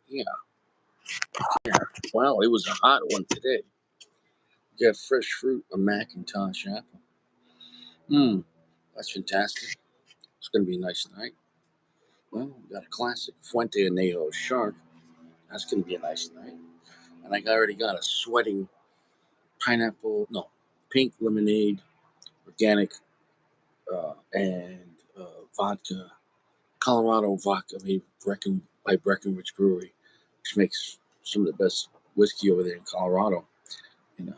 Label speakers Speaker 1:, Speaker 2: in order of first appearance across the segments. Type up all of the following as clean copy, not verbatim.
Speaker 1: Yeah, yeah. Well, it was a hot one today. You got fresh fruit, a Macintosh apple. Mmm, that's fantastic. It's going to be a nice night. Well, we got a classic Fuente Anejo Shark. That's going to be a nice night. And I already got a sweating pink lemonade, organic, and vodka, Colorado vodka made by Breckenridge Brewery, which makes some of the best whiskey over there in Colorado in a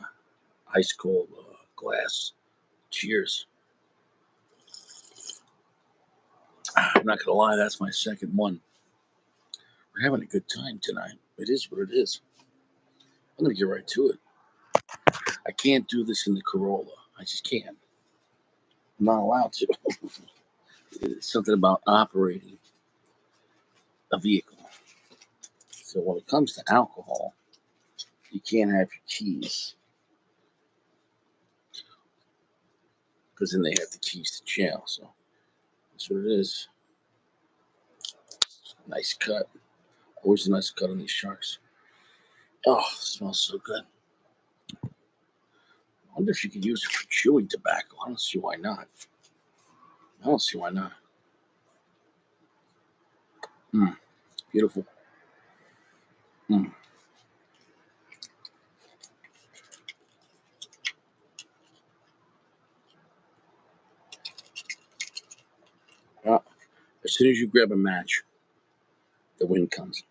Speaker 1: ice cold glass. Cheers. I'm not gonna lie, that's my second one. We're having a good time tonight. It is what it is. I'm gonna get right to it. I can't do this in the Corolla. I just can't. I'm not allowed to. It's something about operating a vehicle. So when it comes to alcohol, you can't have your keys because then they have the keys to jail. So that's what it is. Nice cut. Always a nice cut on these sharks. Oh, it smells so good. I wonder if you could use it for chewing tobacco. I don't see why not. I don't see why not. Mm, beautiful. Mm. Uh, as soon as you grab a match, the wind comes.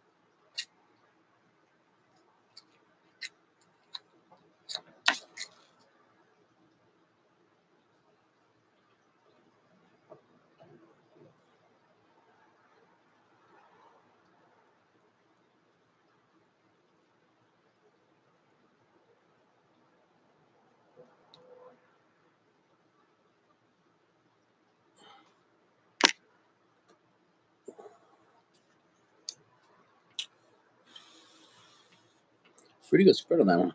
Speaker 1: Pretty good spread on that one.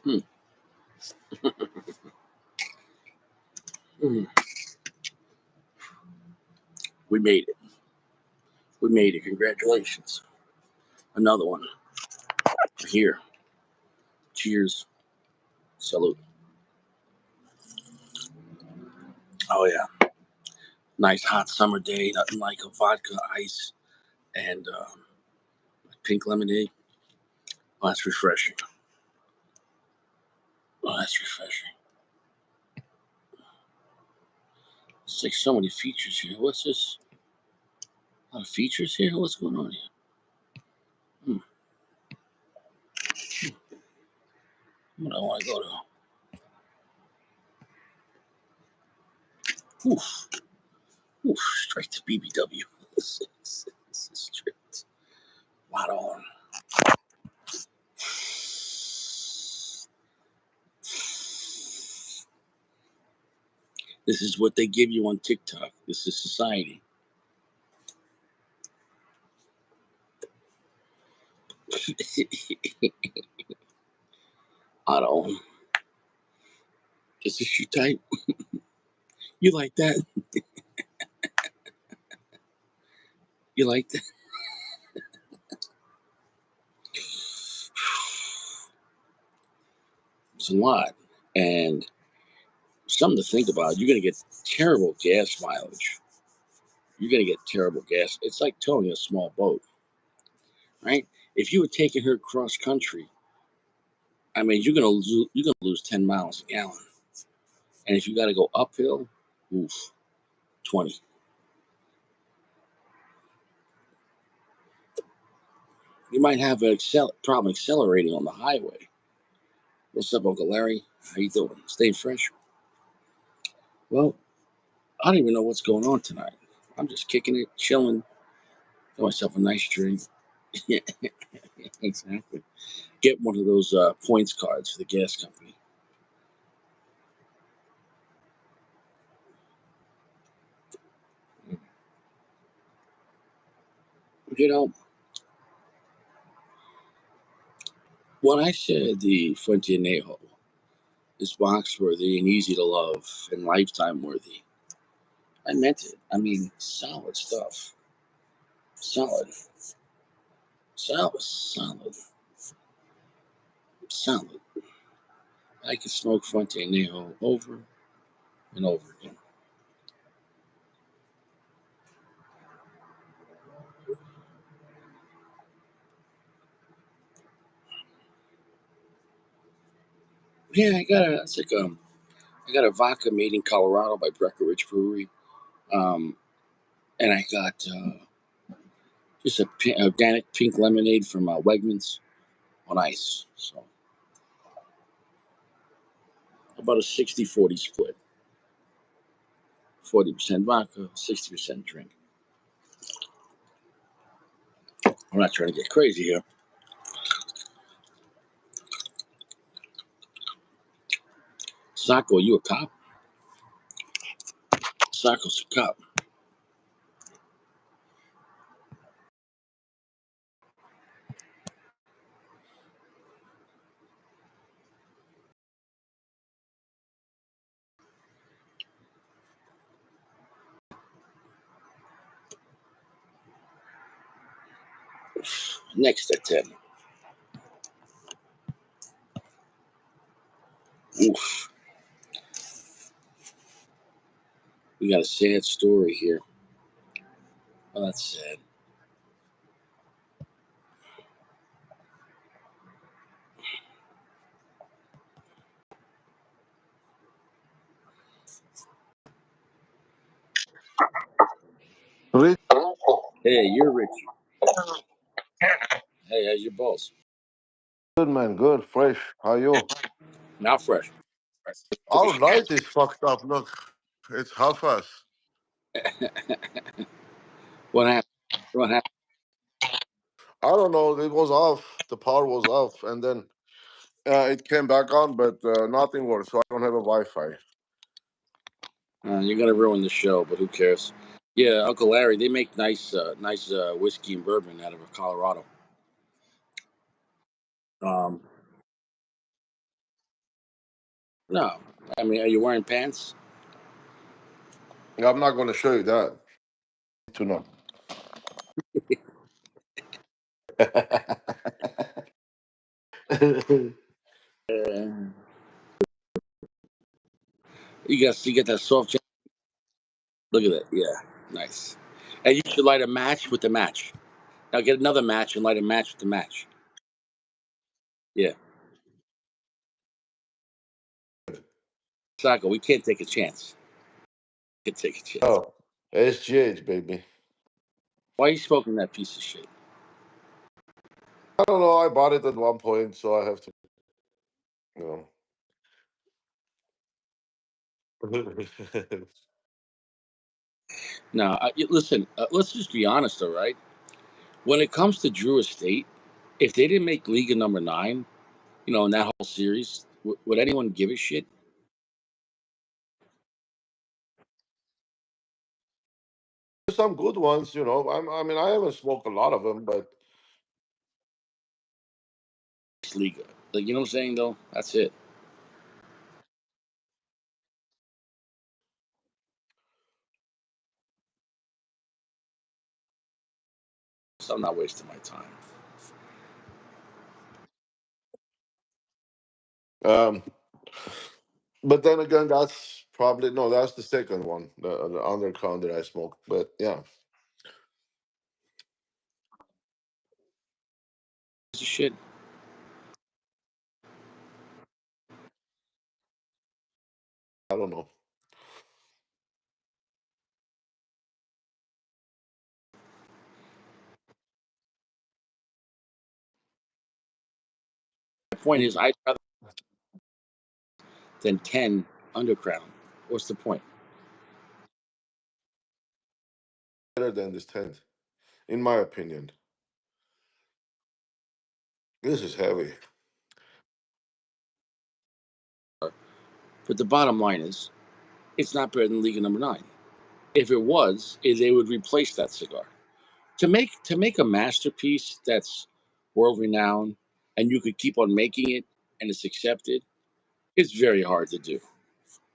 Speaker 1: Mm. Mm. We made it. We made it. Congratulations. Another one. Here. Cheers. Salute. Oh, yeah. Nice hot summer day. Nothing like a vodka ice and pink lemonade. Oh, that's refreshing. Oh, that's refreshing. It's like so many features here. What's this? A lot of features here? What's going on here? Hmm. What do I want to go to? Oof. Oof. Straight to BBW. This is straight. Lot on. This is what they give you on TikTok. This is society. Otto. Is this your type? You like that? You like that? It's a lot. And something to think about. You're going to get terrible gas mileage. You're going to get terrible gas. It's like towing a small boat, right? If you were taking her cross country, I mean, you're gonna lose 10 miles a gallon. And if you got to go uphill, oof, 20. You might have an problem accelerating on the highway. What's up, Uncle Larry? How you doing? Staying fresh? Well, I don't even know what's going on tonight. I'm just kicking it, chilling, got myself a nice drink. Yeah, exactly. Get one of those points cards for the gas company. You know, when I said the Fuente Anejo is box worthy and easy to love and lifetime worthy, I meant it. I mean, solid stuff. Solid. Solid. Solid. Solid. I could smoke Fuente Anejo over and over again. Yeah, I got a vodka made in Colorado by Breckenridge Brewery. Um, and I got just a organic pink lemonade from Wegmans on ice. So about a 60-40 split. 40% vodka, 60% drink. I'm not trying to get crazy here. Sacco, you a cop? Sacco's a cop. Next at 10. Oof. We got a sad story here. Oh, that's sad.
Speaker 2: Rich,
Speaker 1: Hey, you're rich. Hey, how's your balls?
Speaker 2: good man, good, fresh. How you?
Speaker 1: Now fresh. Took a
Speaker 2: Our light is fucked up. Look, it's half-ass.
Speaker 1: what happened? What happened?
Speaker 2: I don't know. It was off. The power was off, and then it came back on, but nothing works. So I don't have a Wi-Fi.
Speaker 1: You're gonna ruin the show, but who cares? Yeah, Uncle Larry, they make nice whiskey and bourbon out of Colorado. Um, no, I mean, are you wearing pants?
Speaker 2: I'm not going to show you that. To know.
Speaker 1: Uh, you get that soft. Look at that. Yeah, nice. And you should light a match with the match. Now get another match and light a match with the match. Yeah, Sacco, we can't take a chance. We can take a chance.
Speaker 2: Oh, SGH, baby.
Speaker 1: Why are you smoking that piece of shit?
Speaker 2: I don't know. I bought it at one point, so I have to, you know.
Speaker 1: Now, listen. Let's just be honest, all right? When it comes to Drew Estate, if they didn't make Liga number 9, in that whole series, would anyone give a shit?
Speaker 2: Some good ones, you know. I mean, I haven't smoked a lot of them, but
Speaker 1: It's Liga, like you know what I'm saying? Though that's it. So I'm not wasting my time.
Speaker 2: um, but then again, that's probably no. That's the second one, the undercount that I smoked. But yeah,
Speaker 1: Piece of shit.
Speaker 2: I don't know.
Speaker 1: The point is, I'd rather than 10 underground. What's the point?
Speaker 2: Better than this tent, in my opinion. This is heavy.
Speaker 1: But the bottom line is, it's not better than Liga number 9. If it was, they would replace that cigar. To make a masterpiece that's world renowned and you could keep on making it and it's accepted, it's very hard to do.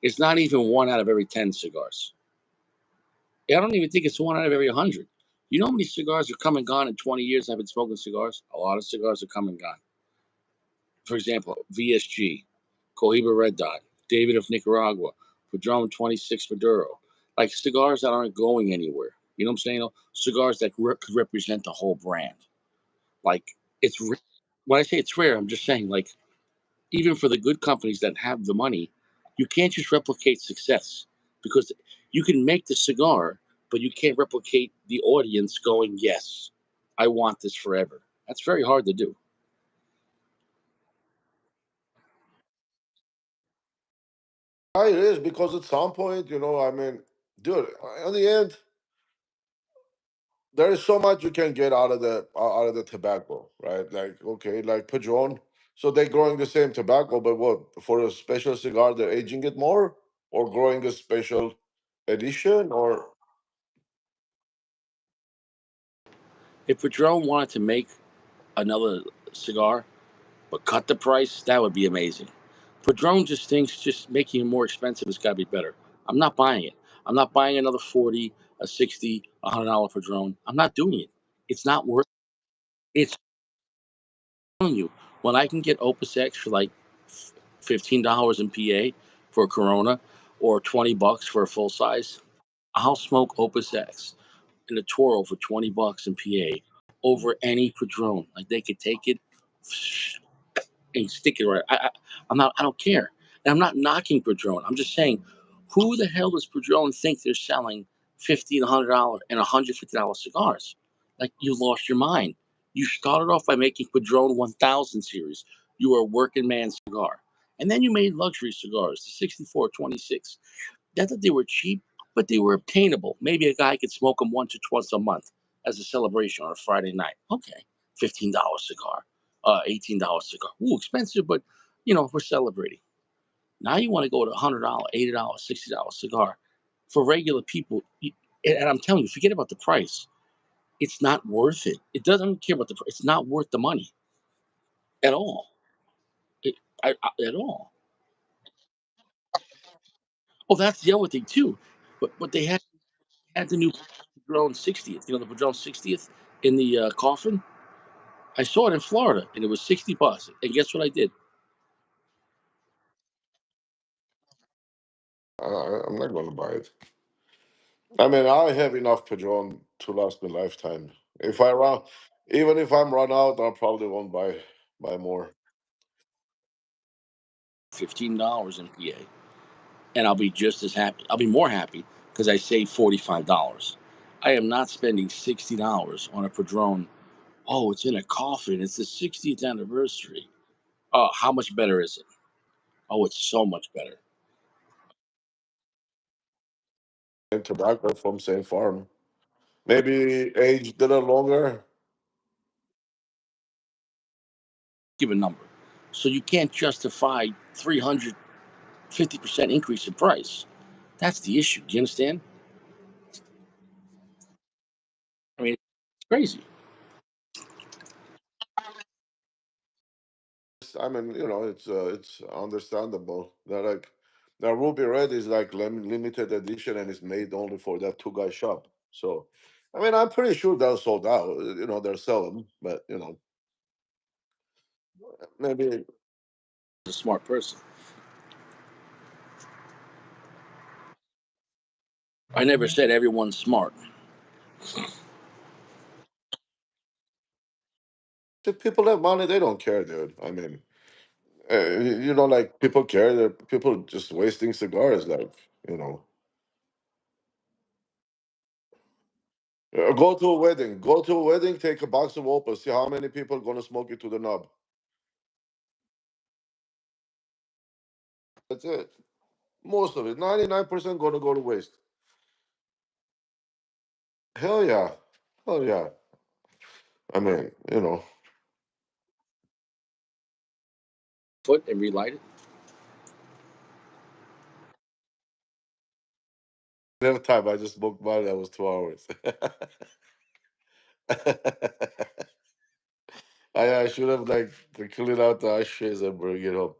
Speaker 1: It's not even one out of every 10 cigars. I don't even think it's one out of every 100. You know how many cigars are come and gone in 20 years I've been smoking cigars? A lot of cigars are come and gone. For example, VSG, Cohiba Red Dot, David of Nicaragua, Padron 26 Maduro. Like cigars that aren't going anywhere. You know what I'm saying? Cigars that could represent the whole brand. Like, it's when I say it's rare, I'm just saying, like, even for the good companies that have the money, you can't just replicate success because you can make the cigar, but you can't replicate the audience going, yes, I want this forever. That's very hard to do.
Speaker 2: Yeah, it is because at some point, I mean, dude, in the end, there is so much you can get out of the tobacco, right? Like, okay, like Padron. So they're growing the same tobacco, but what for a special cigar they're aging it more, or growing a special edition, or
Speaker 1: If Padron wanted to make another cigar, but cut the price, that would be amazing. Padron just thinks just making it more expensive has got to be better. I'm not buying it. I'm not buying another 40, a 60, $100 Padron. I'm not doing it. It's not worth it. It's telling you when I can get Opus X for like $15 in PA for a Corona or $20 for a full size, I'll smoke Opus X in a Toro for $20 in PA over any Padron. Like they could take it and stick it right. I'm not. I don't care. And I'm not knocking Padron. I'm just saying, who the hell does Padron think they're selling $1,500 and $150 cigars? Like you lost your mind. You started off by making Padron 1000 series. You were a working man cigar, and then you made luxury cigars, the 64, 26. Not that they were cheap, but they were obtainable. Maybe a guy could smoke them once or twice a month as a celebration on a Friday night. Okay, $15 cigar, $18 cigar. Ooh, expensive, but we're celebrating. Now you want to go to $100, $80, $60 cigar for regular people. And I'm telling you, forget about the price. It's not worth it. It doesn't care about the price. It's not worth the money at all. It, at all. Oh, that's the other thing too. But they had the new Padron 60th. The Padron 60th in the coffin. I saw it in Florida, and it was $60. And guess what I did?
Speaker 2: I'm not going to buy it. I mean, I have enough Padron to last me lifetime. If I run, even if I'm run out, I probably won't buy more.
Speaker 1: $15 in PA, and I'll be just as happy. I'll be more happy because I saved $45. I am not spending $60 on a Padron. Oh, it's in a coffin. It's the 60th anniversary. Oh, how much better is it? Oh, it's so much better.
Speaker 2: And tobacco from same farm. Maybe aged a little longer.
Speaker 1: Give a number. So you can't justify 350% increase in price. That's the issue. Do you understand? I mean, it's crazy.
Speaker 2: I mean, it's understandable. They're like the Ruby Red is like limited edition and it's made only for that two guy shop. So, I mean, I'm pretty sure they're sold out. They're selling, but maybe
Speaker 1: A smart person. I never said everyone's smart.
Speaker 2: if people have money, they don't care, dude. I mean, like people care that people just wasting cigars, like you know. Go to a wedding, take a box of Opus, see how many people gonna smoke it to the knob. That's it. Most of it, 99% gonna go to waste. Hell yeah. Hell yeah. I mean,
Speaker 1: Foot and relight it.
Speaker 2: another time I just smoked mine that was 2 hours. I should have like cleaned out the ashtrays and bring it home.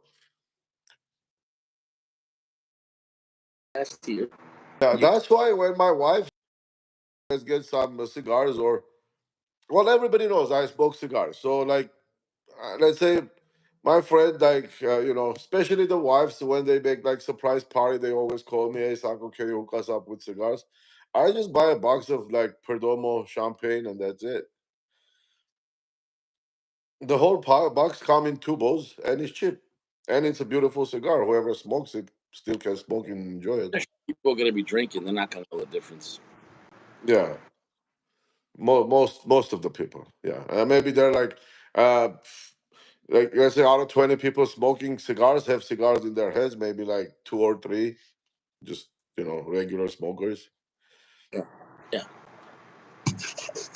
Speaker 1: Last year,
Speaker 2: Yeah,
Speaker 1: you
Speaker 2: that's why when my wife let's get some cigars or well, everybody knows I smoke cigars. So like, let's say my friend, like especially the wives when they make like surprise party, they always call me, "Hey, Sanko, can you hook us up with cigars?" I just buy a box of like Perdomo champagne and that's it. The whole box come in two bowls and it's cheap, and it's a beautiful cigar. Whoever smokes it still can smoke and enjoy it.
Speaker 1: people are going to be drinking. They're not going to know the difference.
Speaker 2: Yeah, most of the people. Yeah, maybe they're uh, like let's say out of 20 people smoking cigars have cigars in their heads. Maybe like two or three, just regular smokers.
Speaker 1: Yeah, yeah,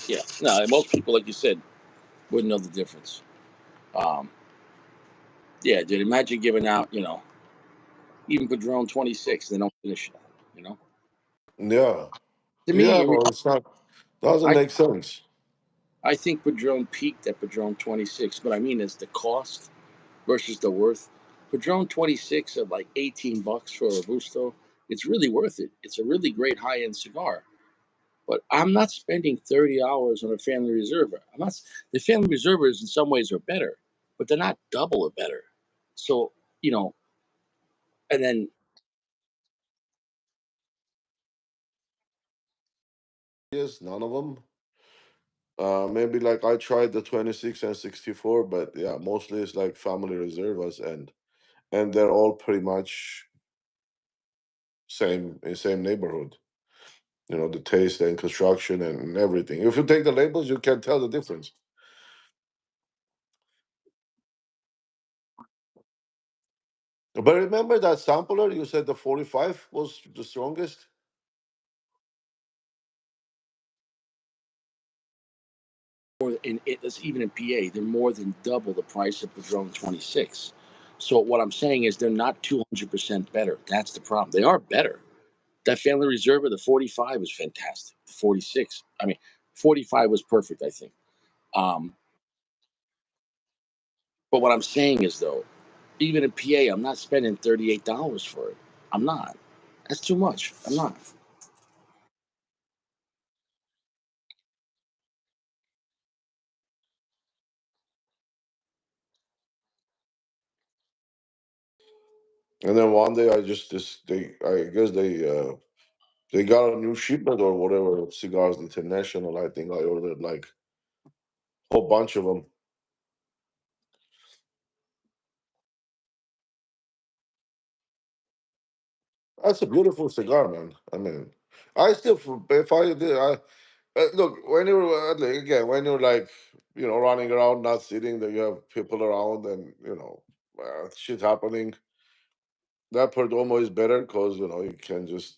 Speaker 1: yeah. No, most people, like you said, wouldn't know the difference. Um, yeah, dude. Imagine giving out, even Padron 26, they don't finish it. You know,
Speaker 2: Yeah,
Speaker 1: to
Speaker 2: yeah.
Speaker 1: me,
Speaker 2: Well, it's not doesn't
Speaker 1: I
Speaker 2: make sense.
Speaker 1: I think Padron peaked at Padron 26, but I mean, it's the cost versus the worth. Padron 26 at like 18 bucks for a Robusto, it's really worth it. It's a really great high end cigar. But I'm not spending $30 on a Family Reserva. I'm not. The Family Reservas in some ways are better, but they're not double or better. So you know, and then
Speaker 2: Yes, none of them. Maybe like I tried the 26 and 64, but yeah, mostly it's like family reservas and they're all pretty much same neighborhood. The taste and construction and everything. If you take the labels, you can tell the difference. But remember that sampler you said the 45 was the strongest?
Speaker 1: more in it, even in PA, they're more than double the price of Padron 26. So what I'm saying is they're not 200% better. That's the problem. They are better. That Family Reserva, the 45 was fantastic. The 46, I mean, 45 was perfect, I think. Um, but what I'm saying is though, even in PA, I'm not spending $38 for it. I'm not. That's too much. I'm not.
Speaker 2: And then one day I just this they I guess they got a new shipment or whatever of Cigars International. I think I ordered like a whole bunch of them. That's a beautiful cigar, man. I mean, I still if I did look when you're like, again when you're like running around not sitting that you have people around and shit happening. That Perdomo is better because you can just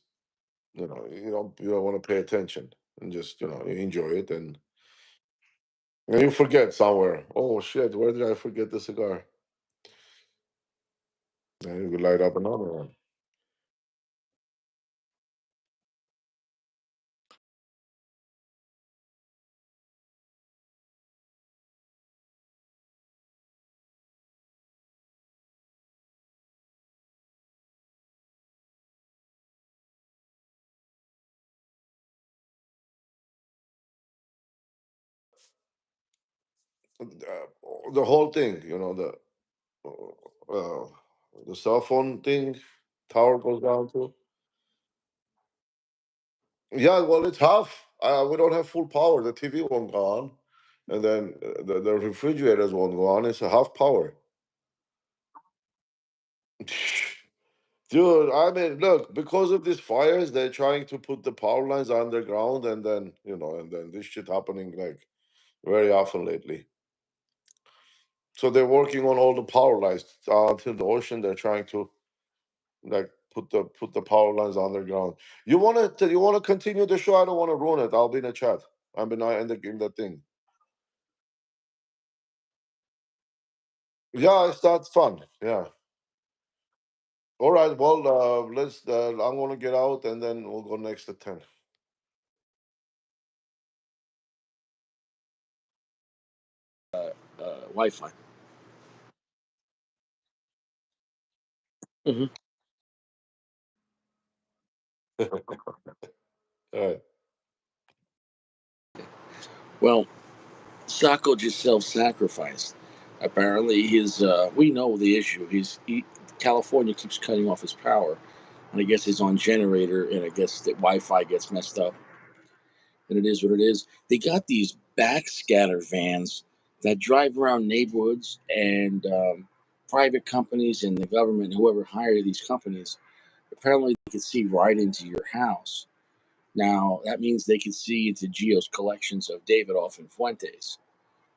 Speaker 2: you don't want to pay attention and just you enjoy it and you forget somewhere. Oh shit, where did I forget the cigar? And you light up another one. The whole thing, uh, the cell phone thing, tower goes down to. Yeah, well, it's half. We don't have full power. The TV won't go on, and then the refrigerators won't go on. It's a half power. Dude, I mean, look, because of these fires, they're trying to put the power lines underground, and then this shit happening like very often lately. So they're working on all the power lines until the ocean. They're trying to like put the power lines underground. You wanna continue the show? I don't want to ruin it. I'll be in the chat. I'm in the thing. Yeah, it's that fun. Yeah. All right. Well, let's. I'm gonna get out, and then we'll go next at 10.
Speaker 1: Wi-Fi. Hmm.
Speaker 2: All right.
Speaker 1: Well, Sacco just self-sacrificed. Apparently, we know the issue. California keeps cutting off his power, and I guess he's on generator, and I guess the Wi-Fi gets messed up, and it is what it is. They got these backscatter vans that drive around neighborhoods, and private companies and the government, whoever hired these companies, apparently they can see right into your house. Now that means they can see into Geo's collections of Davidoff and Fuentes.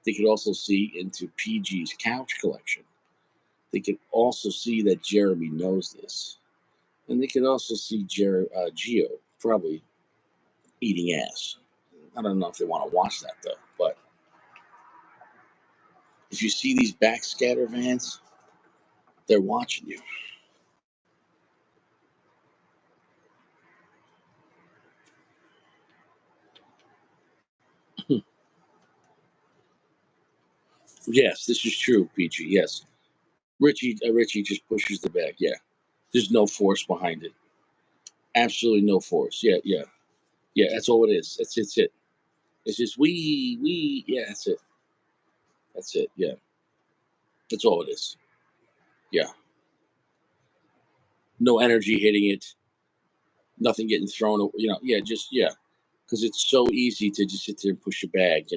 Speaker 1: They could also see into PG's couch collection. They could also see that Jeremy knows this. And they could also see Geo probably eating ass. I don't know if they want to watch that though, but if you see these backscatter vans, they're watching you. Yes, this is true, PG. Yes. Richie just pushes the bag. Yeah. There's no force behind it. Absolutely no force. Yeah, yeah. Yeah, that's all it is. It's it. It's just we yeah, that's it. That's it. Yeah. That's all it is. Yeah. No energy hitting it, nothing getting thrown. Yeah, just yeah, because it's so easy to just sit there and push a bag.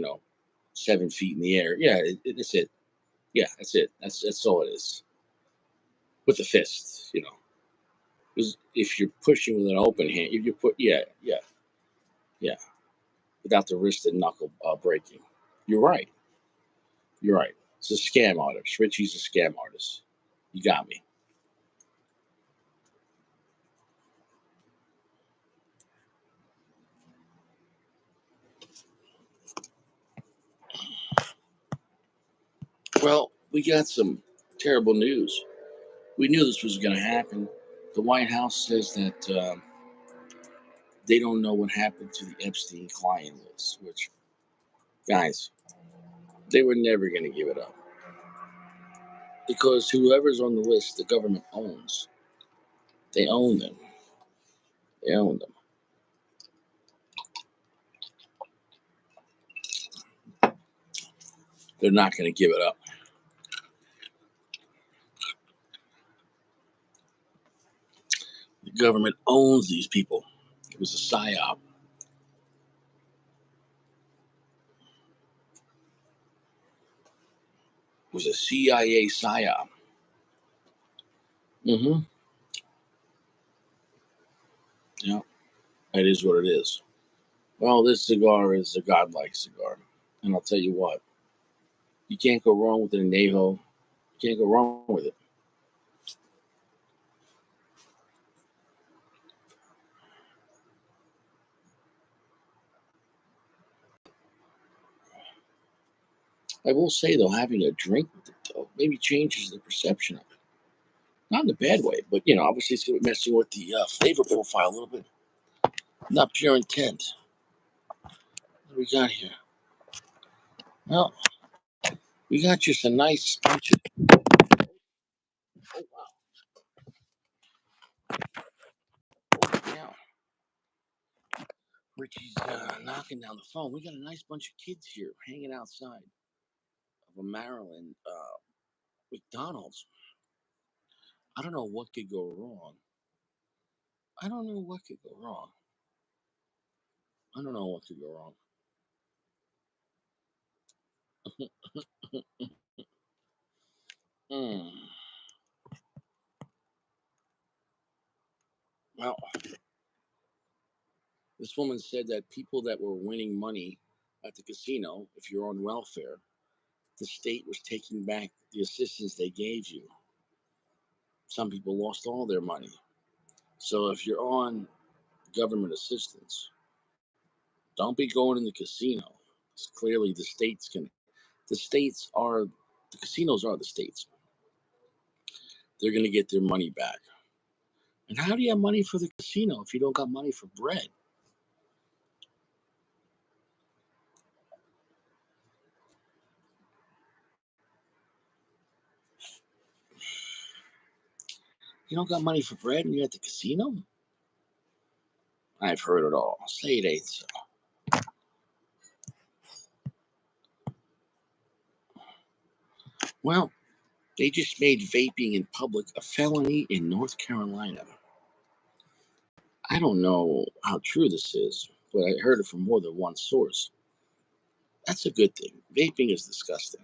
Speaker 1: 7 feet in the air. Yeah, that's it. Yeah, that's it. That's all it is. With a fist. 'Cause if you're pushing with an open hand, if you put yeah, yeah, yeah, without the wrist and knuckle breaking. You're right. You're right. It's a scam artist. Richie's a scam artist. You got me. Well, we got some terrible news. We knew this was going to happen. The White House says that they don't know what happened to the Epstein client list, which, guys, they were never going to give it up. Because whoever's on the list, the government owns. They own them. They own them. They're not going to give it up. The government owns these people. It was a psyop. It was a CIA psyop. Mm-hmm. Yeah, it is what it is. Well, this cigar is a godlike cigar. And I'll tell you what, you can't go wrong with an Anejo. You can't go wrong with it. I will say, though, having a drink with it, though, maybe changes the perception of it. Not in a bad way, but, obviously it's going to be messing with the flavor profile a little bit. Not pure intent. What do we got here? Well, we got just a nice bunch of. Oh, wow. Now, Richie's knocking down the phone. We got a nice bunch of kids here hanging outside of a Maryland McDonald's. I don't know what could go wrong. I don't know what could go wrong. I don't know what could go wrong. Mm. Well, this woman said that people that were winning money at the casino, if you're on welfare, the state was taking back the assistance they gave you. Some people lost all their money. So if you're on government assistance, don't be going in the casino. It's clearly the states are, the casinos are the states. They're going to get their money back. And how do you have money for the casino if you don't got money for bread? You don't got money for bread and you're at the casino? I've heard it all. Say it ain't so. Well, they just made vaping in public a felony in North Carolina. I don't know how true this is, but I heard it from more than one source. That's a good thing. Vaping is disgusting.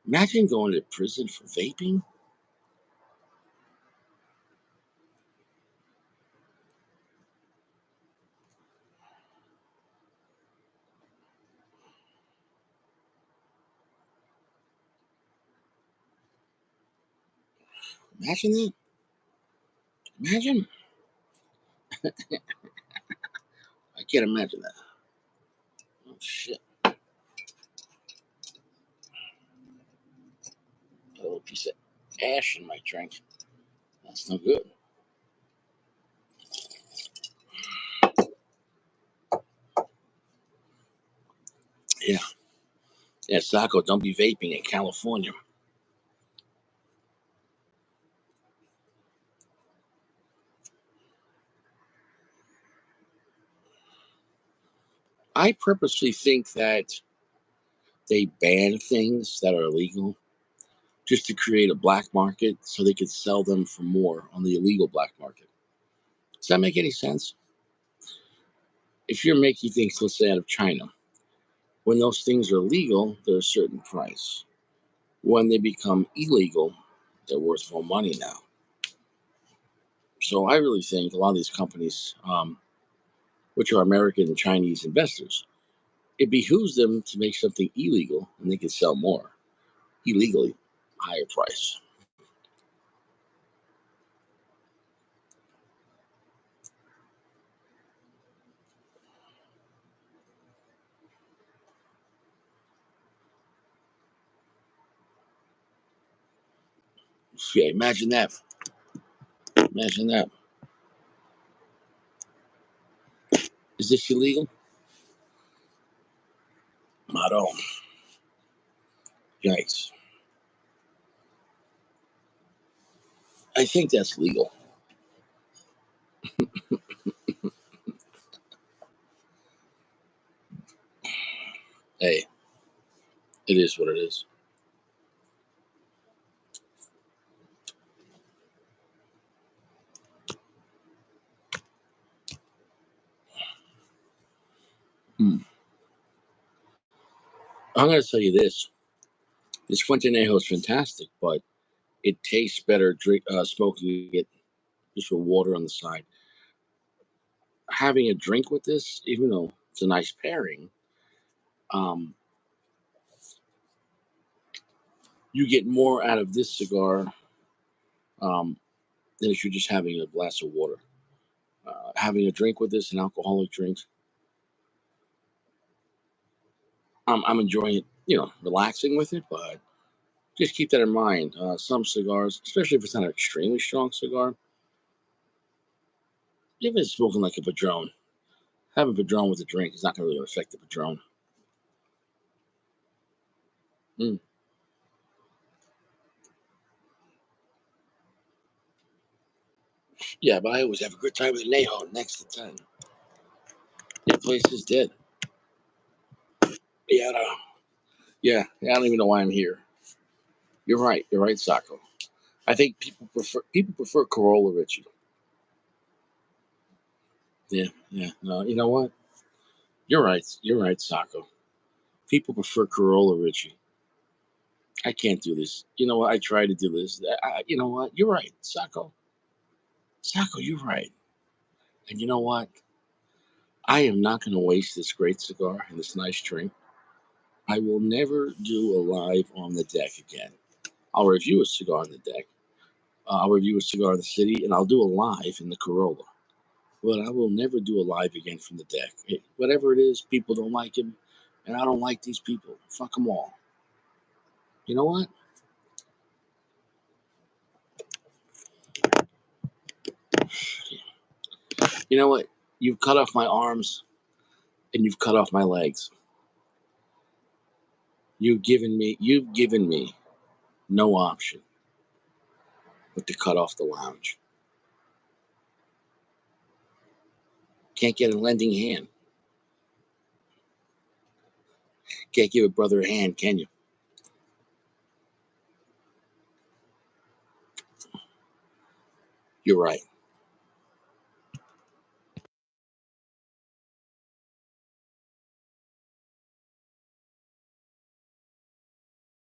Speaker 1: Imagine going to prison for vaping. Imagine that. Imagine. I can't imagine that. Oh shit. Got a little piece of ash in my drink. That's no good. Yeah. Yeah, Sacco, don't be vaping in California. I purposely think that they ban things that are illegal just to create a black market so they could sell them for more on the illegal black market. Does that make any sense? If you're making things, let's say, out of China, when those things are legal, they're a certain price. When they become illegal, they're worth more money now. So I really think a lot of these companies, which are American and Chinese investors, it behooves them to make something illegal and they can sell more illegally, higher price. Yeah, imagine that. Imagine that. Is this illegal? I don't. Yikes. I think that's legal. Hey, it is what it is. Hmm. I'm going to tell you this. This Fuente Anejo is fantastic, but it tastes better smoking it just with water on the side. Having a drink with this, even though it's a nice pairing, um, you get more out of this cigar um, than if you're just having a glass of water. Having a drink with this, an alcoholic drink, I'm enjoying it, relaxing with it, but just keep that in mind. Some cigars, especially if it's not an extremely strong cigar, if it's smoking like a Padron, having Padron with a drink is not going to really affect the Padron. Mm. Yeah, but I always have a good time with Anejo next to 10. That place is dead. Yeah, I don't, yeah, I don't even know why I'm here. You're right. You're right, Sacco. I think people prefer Corolla Richie. Yeah, yeah. No, you know what? You're right. You're right, Sacco. People prefer Corolla Richie. I can't do this. You know what? I try to do this. You know what? You're right, Sacco. Sacco, you're right. And you know what? I am not going to waste this great cigar and this nice drink. I will never do a live on the deck again. I'll review a cigar on the deck. I'll review a cigar in the city, and I'll do a live in the Corolla. But I will never do a live again from the deck. Whatever it is, people don't like him, and I don't like these people. Fuck them all. You know what? You know what? You've cut off my arms, and you've cut off my legs. You've given me no option. but to cut off the lounge. Can't get a lending hand. Can't give a brother a hand, can you? You're right.